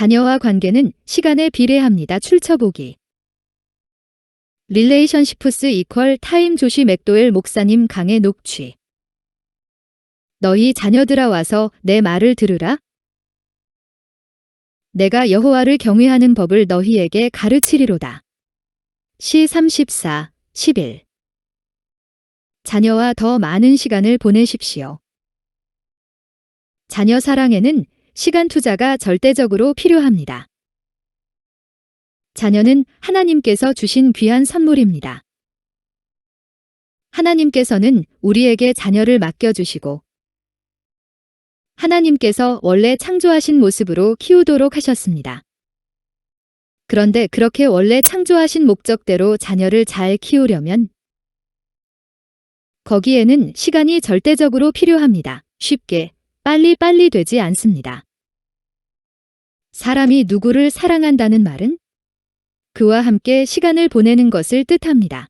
자녀와 관계는 시간에 비례합니다. 출처보기. 릴레이션시프스 이퀄 타임 조시 맥도웰 목사님 강의 녹취. 너희 자녀들아 와서 내 말을 들으라. 내가 여호와를 경외하는 법을 너희에게 가르치리로다. 시 34, 11. 자녀와 더 많은 시간을 보내십시오. 자녀 사랑에는 시간 투자가 절대적으로 필요합니다. 자녀는 하나님께서 주신 귀한 선물입니다. 하나님께서는 우리에게 자녀를 맡겨주시고 하나님께서 원래 창조하신 모습으로 키우도록 하셨습니다. 그런데 그렇게 원래 창조하신 목적대로 자녀를 잘 키우려면 거기에는 시간이 절대적으로 필요합니다. 쉽게, 빨리빨리 되지 않습니다. 사람이 누구를 사랑한다는 말은 그와 함께 시간을 보내는 것을 뜻합니다.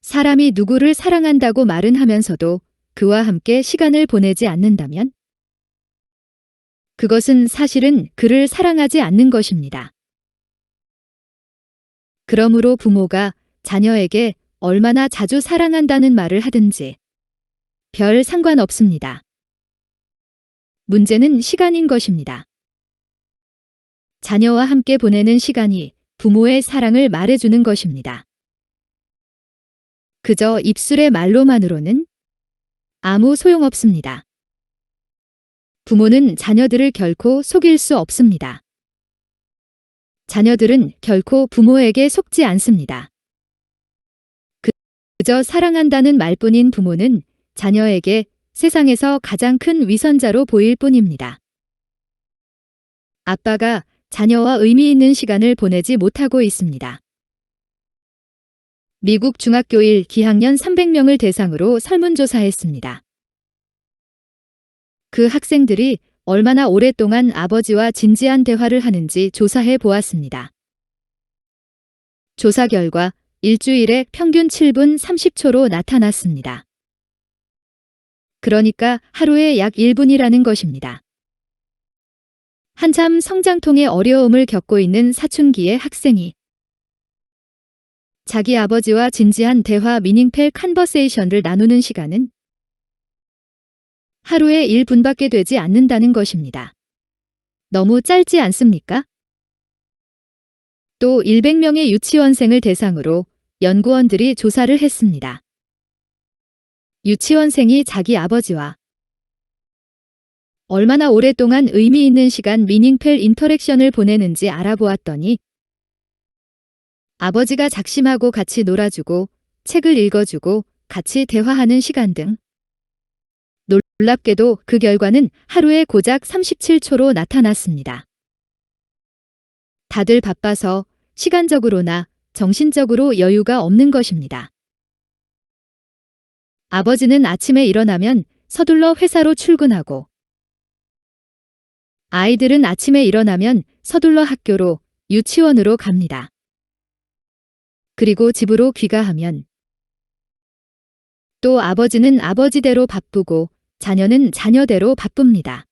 사람이 누구를 사랑한다고 말은 하면서도 그와 함께 시간을 보내지 않는다면 그것은 사실은 그를 사랑하지 않는 것입니다. 그러므로 부모가 자녀에게 얼마나 자주 사랑한다는 말을 하든지 별 상관없습니다. 문제는 시간인 것입니다. 자녀와 함께 보내는 시간이 부모의 사랑을 말해주는 것입니다. 그저 입술의 말로만으로는 아무 소용없습니다. 부모는 자녀들을 결코 속일 수 없습니다. 자녀들은 결코 부모에게 속지 않습니다. 그저 사랑한다는 말뿐인 부모는 자녀에게 세상에서 가장 큰 위선자로 보일 뿐입니다. 아빠가 자녀와 의미 있는 시간을 보내지 못하고 있습니다. 미국 중학교 1 기학년 300명을 대상으로 설문조사했습니다. 그 학생들이 얼마나 오랫동안 아버지와 진지한 대화를 하는지 조사해 보았습니다. 조사 결과 일주일에 평균 7분 30초로 나타났습니다. 그러니까 하루에 약 1분이라는 것입니다. 한참 성장통의 어려움을 겪고 있는 사춘기의 학생이 자기 아버지와 진지한 대화 미닝펠 컨버세이션을 나누는 시간은 하루에 1분밖에 되지 않는다는 것입니다. 너무 짧지 않습니까? 또 100명의 유치원생을 대상으로 연구원들이 조사를 했습니다. 유치원생이 자기 아버지와 얼마나 오랫동안 의미 있는 시간 미닝펠 인터랙션을 보내는지 알아보았더니 아버지가 작심하고 같이 놀아주고 책을 읽어주고 같이 대화하는 시간 등 놀랍게도 그 결과는 하루에 고작 37초로 나타났습니다. 다들 바빠서 시간적으로나 정신적으로 여유가 없는 것입니다. 아버지는 아침에 일어나면 서둘러 회사로 출근하고 아이들은 아침에 일어나면 서둘러 학교로 유치원으로 갑니다. 그리고 집으로 귀가하면 또 아버지는 아버지대로 바쁘고 자녀는 자녀대로 바쁩니다.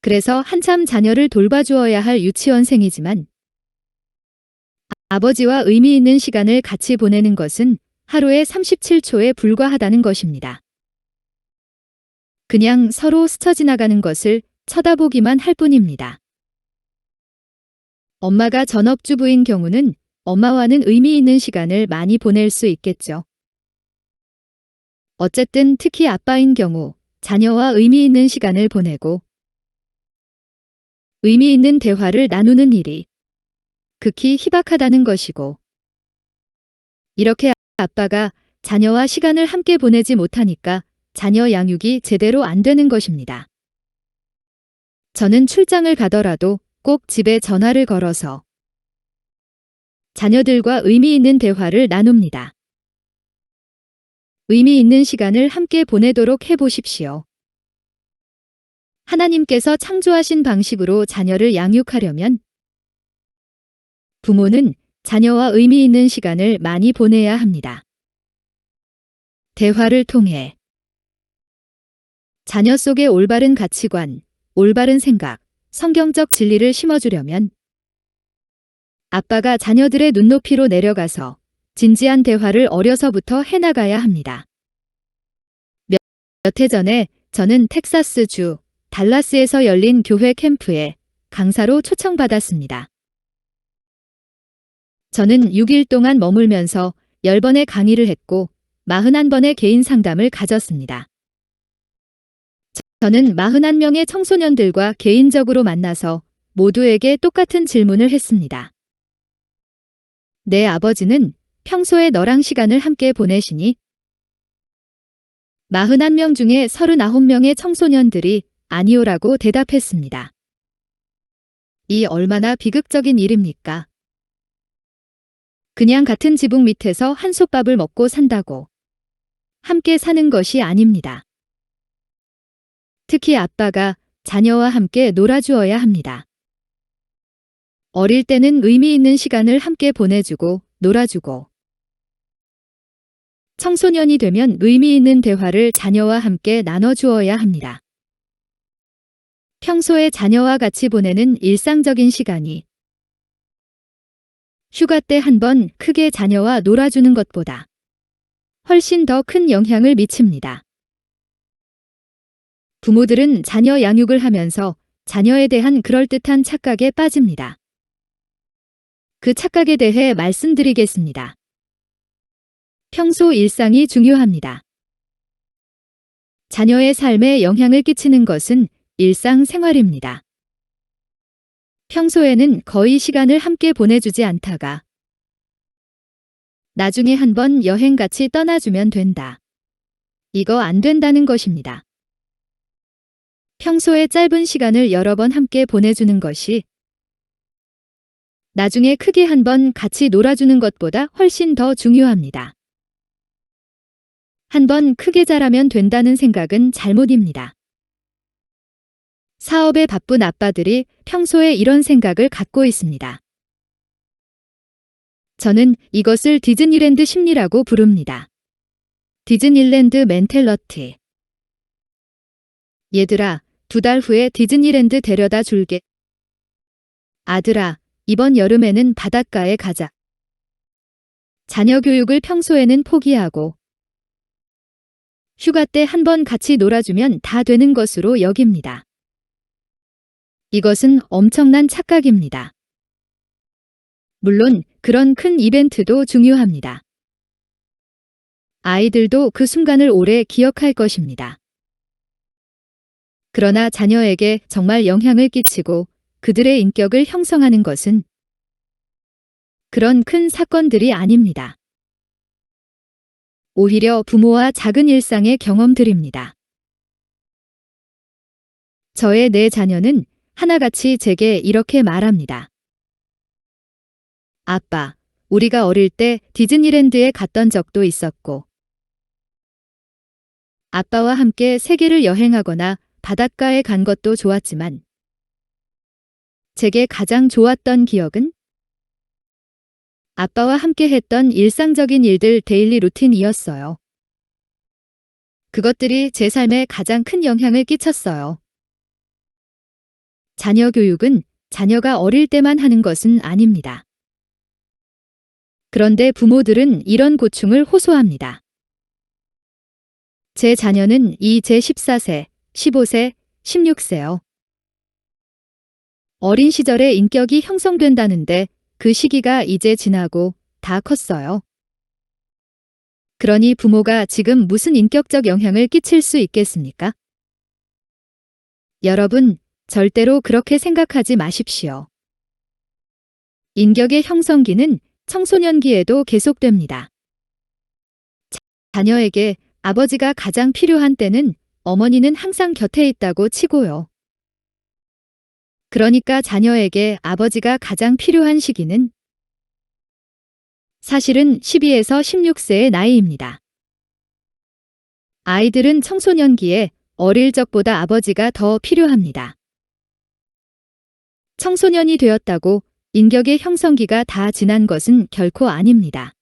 그래서 한참 자녀를 돌봐주어야 할 유치원생이지만 아버지와 의미 있는 시간을 같이 보내는 것은 하루에 37초에 불과하다는 것입니다. 그냥 서로 스쳐 지나가는 것을 쳐다보기만 할 뿐입니다. 엄마가 전업주부인 경우는 엄마와는 의미 있는 시간을 많이 보낼 수 있겠죠. 어쨌든 특히 아빠인 경우 자녀와 의미 있는 시간을 보내고 의미 있는 대화를 나누는 일이 극히 희박하다는 것이고 이렇게 아빠가 자녀와 시간을 함께 보내지 못하니까 자녀 양육이 제대로 안 되는 것입니다. 저는 출장을 가더라도 꼭 집에 전화를 걸어서 자녀들과 의미 있는 대화를 나눕니다. 의미 있는 시간을 함께 보내도록 해보십시오. 하나님께서 창조하신 방식으로 자녀를 양육하려면 부모는 자녀와 의미 있는 시간을 많이 보내야 합니다. 대화를 통해 자녀 속의 올바른 가치관, 올바른 생각, 성경적 진리를 심어주려면 아빠가 자녀들의 눈높이로 내려가서 진지한 대화를 어려서부터 해나가야 합니다. 몇 해 전에 저는 텍사스주 달라스에서 열린 교회 캠프에 강사로 초청받았습니다. 저는 6일 동안 머물면서 10번의 강의를 했고 41번의 개인 상담을 가졌습니다. 저는 41명의 청소년들과 개인적으로 만나서 모두에게 똑같은 질문을 했습니다. 내 아버지는 평소에 너랑 시간을 함께 보내시니? 41명 중에 39명의 청소년들이 아니오라고 대답했습니다. 이 얼마나 비극적인 일입니까? 그냥 같은 지붕 밑에서 한솥밥을 먹고 산다고. 함께 사는 것이 아닙니다. 특히 아빠가 자녀와 함께 놀아주어야 합니다. 어릴 때는 의미 있는 시간을 함께 보내주고 놀아주고 청소년이 되면 의미 있는 대화를 자녀와 함께 나눠주어야 합니다. 평소에 자녀와 같이 보내는 일상적인 시간이 휴가 때 한 번 크게 자녀와 놀아주는 것보다 훨씬 더 큰 영향을 미칩니다. 부모들은 자녀 양육을 하면서 자녀에 대한 그럴듯한 착각에 빠집니다. 그 착각에 대해 말씀드리겠습니다. 평소 일상이 중요합니다. 자녀의 삶에 영향을 끼치는 것은 일상생활입니다. 평소에는 거의 시간을 함께 보내주지 않다가 나중에 한번 여행 같이 떠나주면 된다. 이거 안 된다는 것입니다. 평소에 짧은 시간을 여러 번 함께 보내주는 것이 나중에 크게 한번 같이 놀아주는 것보다 훨씬 더 중요합니다. 한번 크게 잘하면 된다는 생각은 잘못입니다. 사업에 바쁜 아빠들이 평소에 이런 생각을 갖고 있습니다. 저는 이것을 디즈니랜드 심리라고 부릅니다. 디즈니랜드 멘탈러티. 얘들아, 2달 후에 디즈니랜드 데려다 줄게. 아들아, 이번 여름에는 바닷가에 가자. 자녀 교육을 평소에는 포기하고 휴가 때 한 번 같이 놀아주면 다 되는 것으로 여깁니다. 이것은 엄청난 착각입니다. 물론 그런 큰 이벤트도 중요합니다. 아이들도 그 순간을 오래 기억할 것입니다. 그러나 자녀에게 정말 영향을 끼치고 그들의 인격을 형성하는 것은 그런 큰 사건들이 아닙니다. 오히려 부모와 작은 일상의 경험들입니다. 저의 네 자녀는 하나같이 제게 이렇게 말합니다. 아빠, 우리가 어릴 때 디즈니랜드에 갔던 적도 있었고, 아빠와 함께 세계를 여행하거나 바닷가에 간 것도 좋았지만, 제게 가장 좋았던 기억은 아빠와 함께 했던 일상적인 일들 데일리 루틴이었어요. 그것들이 제 삶에 가장 큰 영향을 끼쳤어요. 자녀 교육은 자녀가 어릴 때만 하는 것은 아닙니다. 그런데 부모들은 이런 고충을 호소합니다. 제 자녀는 이제 14세, 15세, 16세요. 어린 시절에 인격이 형성된다는데 그 시기가 이제 지나고 다 컸어요. 그러니 부모가 지금 무슨 인격적 영향을 끼칠 수 있겠습니까? 여러분, 절대로 그렇게 생각하지 마십시오. 인격의 형성기는 청소년기에도 계속됩니다. 자녀에게 아버지가 가장 필요한 때는 어머니는 항상 곁에 있다고 치고요. 그러니까 자녀에게 아버지가 가장 필요한 시기는 사실은 12에서 16세의 나이입니다. 아이들은 청소년기에 어릴 적보다 아버지가 더 필요합니다. 청소년이 되었다고 인격의 형성기가 다 지난 것은 결코 아닙니다.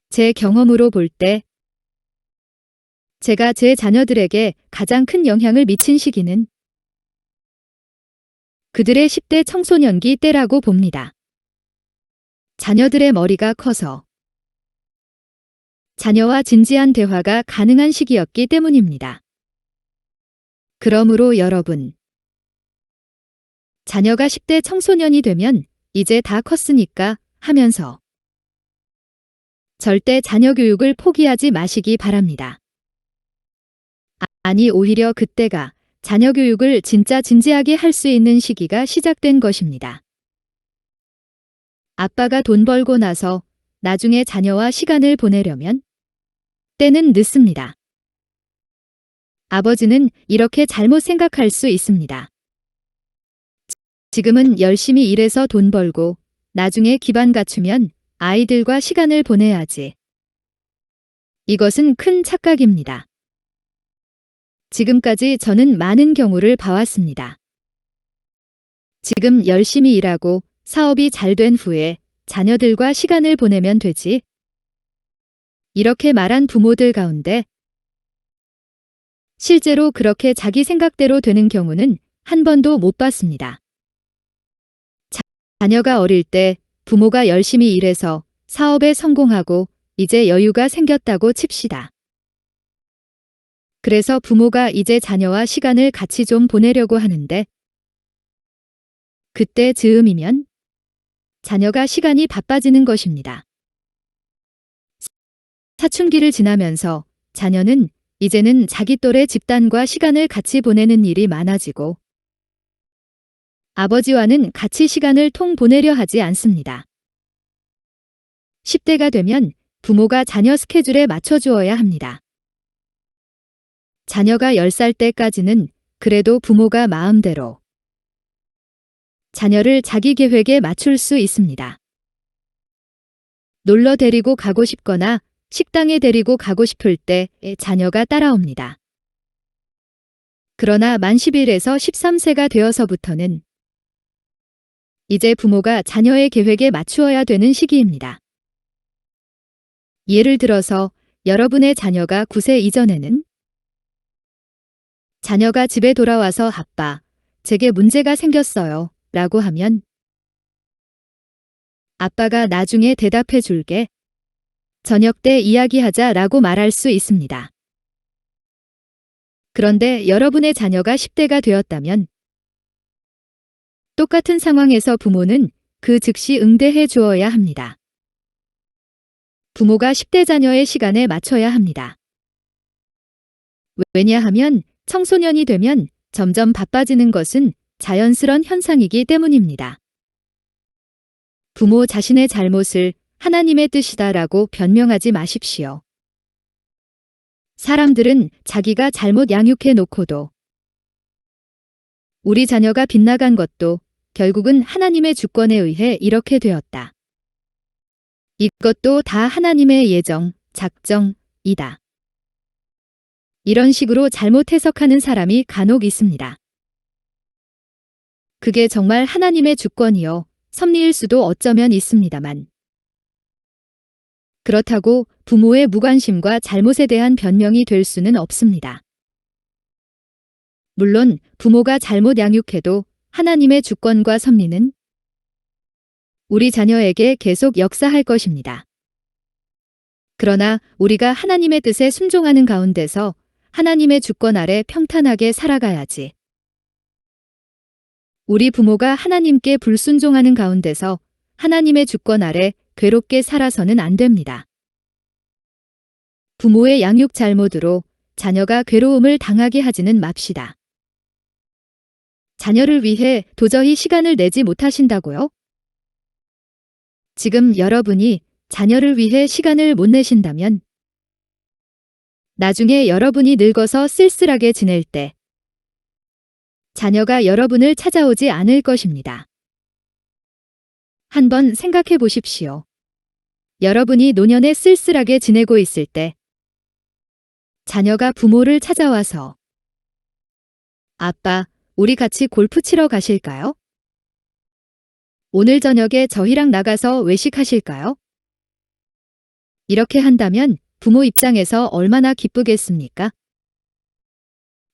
제 경험으로 볼 때 제가 제 자녀들에게 가장 큰 영향을 미친 시기는 그들의 10대 청소년기 때라고 봅니다. 자녀들의 머리가 커서 자녀와 진지한 대화가 가능한 시기였기 때문입니다. 그러므로 여러분, 자녀가 10대 청소년이 되면 이제 다 컸으니까 하면서 절대 자녀 교육을 포기하지 마시기 바랍니다. 아니, 오히려 그때가 자녀 교육을 진짜 진지하게 할 수 있는 시기가 시작된 것입니다. 아빠가 돈 벌고 나서 나중에 자녀와 시간을 보내려면 때는 늦습니다. 아버지는 이렇게 잘못 생각할 수 있습니다. 지금은 열심히 일해서 돈 벌고 나중에 기반 갖추면 아이들과 시간을 보내야지. 이것은 큰 착각입니다. 지금까지 저는 많은 경우를 봐왔습니다. 지금 열심히 일하고 사업이 잘 된 후에 자녀들과 시간을 보내면 되지. 이렇게 말한 부모들 가운데 실제로 그렇게 자기 생각대로 되는 경우는 한 번도 못 봤습니다. 자녀가 어릴 때 부모가 열심히 일해서 사업에 성공하고 이제 여유가 생겼다고 칩시다. 그래서 부모가 이제 자녀와 시간을 같이 좀 보내려고 하는데 그때 즈음이면 자녀가 시간이 바빠지는 것입니다. 사춘기를 지나면서 자녀는 이제는 자기 또래 집단과 시간을 같이 보내는 일이 많아지고 아버지와는 같이 시간을 보내려 하지 않습니다. 10대가 되면 부모가 자녀 스케줄에 맞춰주어야 합니다. 자녀가 10살 때까지는 그래도 부모가 마음대로 자녀를 자기 계획에 맞출 수 있습니다. 놀러 데리고 가고 싶거나 식당에 데리고 가고 싶을 때 자녀가 따라옵니다. 그러나 만 11에서 13세가 되어서부터는 이제 부모가 자녀의 계획에 맞추어야 되는 시기입니다. 예를 들어서 여러분의 자녀가 9세 이전에는 자녀가 집에 돌아와서 아빠, 제게 문제가 생겼어요 라고 하면 아빠가 나중에 대답해 줄게. 저녁 때 이야기하자 라고 말할 수 있습니다. 그런데 여러분의 자녀가 10대가 되었다면 똑같은 상황에서 부모는 그 즉시 응대해 주어야 합니다. 부모가 10대 자녀의 시간에 맞춰야 합니다. 왜냐하면 청소년이 되면 점점 바빠지는 것은 자연스러운 현상이기 때문입니다. 부모 자신의 잘못을 하나님의 뜻이다라고 변명하지 마십시오. 사람들은 자기가 잘못 양육해 놓고도 우리 자녀가 빗나간 것도 결국은 하나님의 주권에 의해 이렇게 되었다. 이것도 다 하나님의 예정, 작정이다. 이런 식으로 잘못 해석하는 사람이 간혹 있습니다. 그게 정말 하나님의 주권이요, 섭리일 수도 어쩌면 있습니다만. 그렇다고 부모의 무관심과 잘못에 대한 변명이 될 수는 없습니다. 물론 부모가 잘못 양육해도 하나님의 주권과 섭리는 우리 자녀에게 계속 역사할 것입니다. 그러나 우리가 하나님의 뜻에 순종하는 가운데서 하나님의 주권 아래 평탄하게 살아가야지. 우리 부모가 하나님께 불순종하는 가운데서 하나님의 주권 아래 괴롭게 살아서는 안 됩니다. 부모의 양육 잘못으로 자녀가 괴로움을 당하게 하지는 맙시다. 자녀를 위해 도저히 시간을 내지 못하신다고요? 지금 여러분이 자녀를 위해 시간을 못 내신다면 나중에 여러분이 늙어서 쓸쓸하게 지낼 때 자녀가 여러분을 찾아오지 않을 것입니다. 한번 생각해 보십시오. 여러분이 노년에 쓸쓸하게 지내고 있을 때 자녀가 부모를 찾아와서 아빠, 우리 같이 골프 치러 가실까요? 오늘 저녁에 저희랑 나가서 외식하실까요? 이렇게 한다면 부모 입장에서 얼마나 기쁘겠습니까?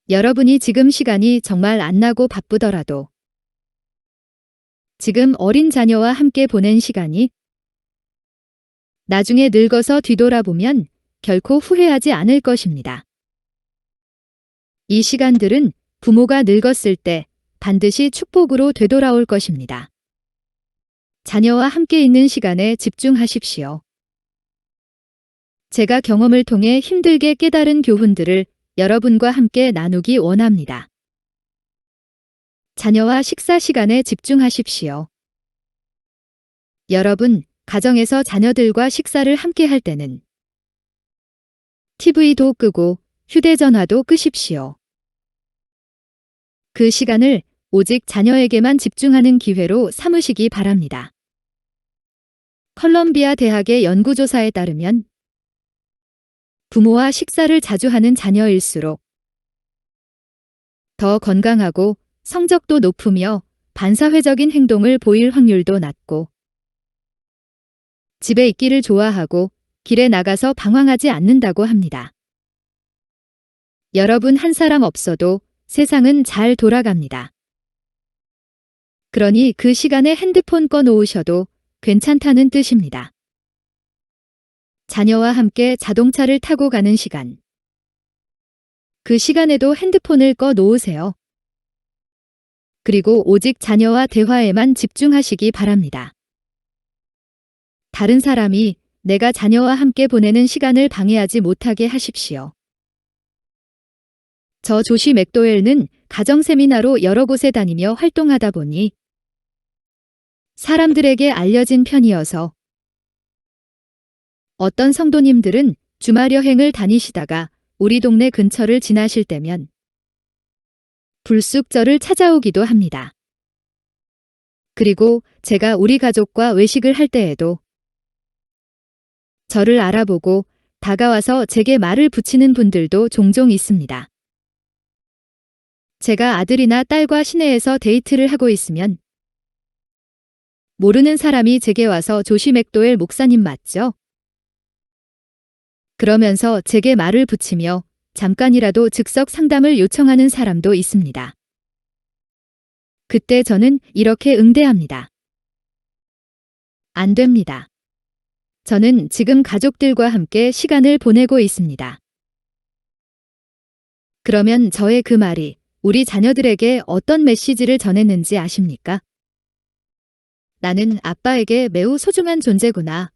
여러분이 지금 시간이 정말 안 나고 바쁘더라도 지금 어린 자녀와 함께 보낸 시간이 나중에 늙어서 뒤돌아보면 결코 후회하지 않을 것입니다. 이 시간들은 부모가 늙었을 때 반드시 축복으로 되돌아올 것입니다. 자녀와 함께 있는 시간에 집중하십시오. 제가 경험을 통해 힘들게 깨달은 교훈들을 여러분과 함께 나누기 원합니다. 자녀와 식사 시간에 집중하십시오. 여러분, 가정에서 자녀들과 식사를 함께 할 때는 TV도 끄고 휴대전화도 끄십시오. 그 시간을 오직 자녀에게만 집중하는 기회로 삼으시기 바랍니다. 컬럼비아 대학의 연구조사에 따르면 부모와 식사를 자주 하는 자녀일수록 더 건강하고 성적도 높으며 반사회적인 행동을 보일 확률도 낮고 집에 있기를 좋아하고 길에 나가서 방황하지 않는다고 합니다. 여러분 한 사람 없어도 세상은 잘 돌아갑니다. 그러니 그 시간에 핸드폰 꺼놓으셔도 괜찮다는 뜻입니다. 자녀와 함께 자동차를 타고 가는 시간. 그 시간에도 핸드폰을 꺼놓으세요. 그리고 오직 자녀와 대화에만 집중하시기 바랍니다. 다른 사람이 내가 자녀와 함께 보내는 시간을 방해하지 못하게 하십시오. 저 조시 맥도웰는 가정 세미나로 여러 곳에 다니며 활동하다 보니 사람들에게 알려진 편이어서 어떤 성도님들은 주말 여행을 다니시다가 우리 동네 근처를 지나실 때면 불쑥 저를 찾아오기도 합니다. 그리고 제가 우리 가족과 외식을 할 때에도 저를 알아보고 다가와서 제게 말을 붙이는 분들도 종종 있습니다. 제가 아들이나 딸과 시내에서 데이트를 하고 있으면 모르는 사람이 제게 와서 조시 맥도웰 목사님 맞죠? 그러면서 제게 말을 붙이며 잠깐이라도 즉석 상담을 요청하는 사람도 있습니다. 그때 저는 이렇게 응대합니다. 안 됩니다. 저는 지금 가족들과 함께 시간을 보내고 있습니다. 그러면 저의 그 말이 우리 자녀들에게 어떤 메시지를 전했는지 아십니까? 나는 아빠에게 매우 소중한 존재구나.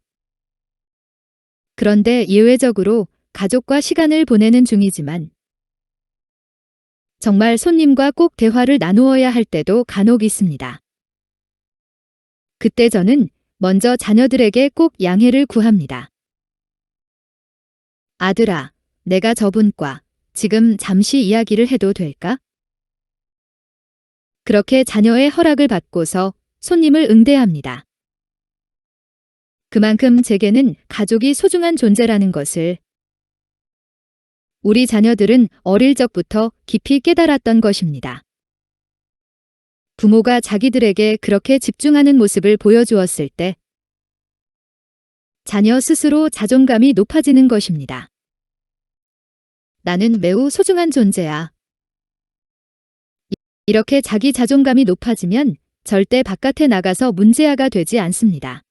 그런데 예외적으로 가족과 시간을 보내는 중이지만 정말 손님과 꼭 대화를 나누어야 할 때도 간혹 있습니다. 그때 저는 먼저 자녀들에게 꼭 양해를 구합니다. 아들아, 내가 저분과 지금 잠시 이야기를 해도 될까? 그렇게 자녀의 허락을 받고서 손님을 응대합니다. 그만큼 제게는 가족이 소중한 존재라는 것을 우리 자녀들은 어릴 적부터 깊이 깨달았던 것입니다. 부모가 자기들에게 그렇게 집중하는 모습을 보여주었을 때 자녀 스스로 자존감이 높아지는 것입니다. 나는 매우 소중한 존재야. 이렇게 자기 자존감이 높아지면 절대 바깥에 나가서 문제아가 되지 않습니다.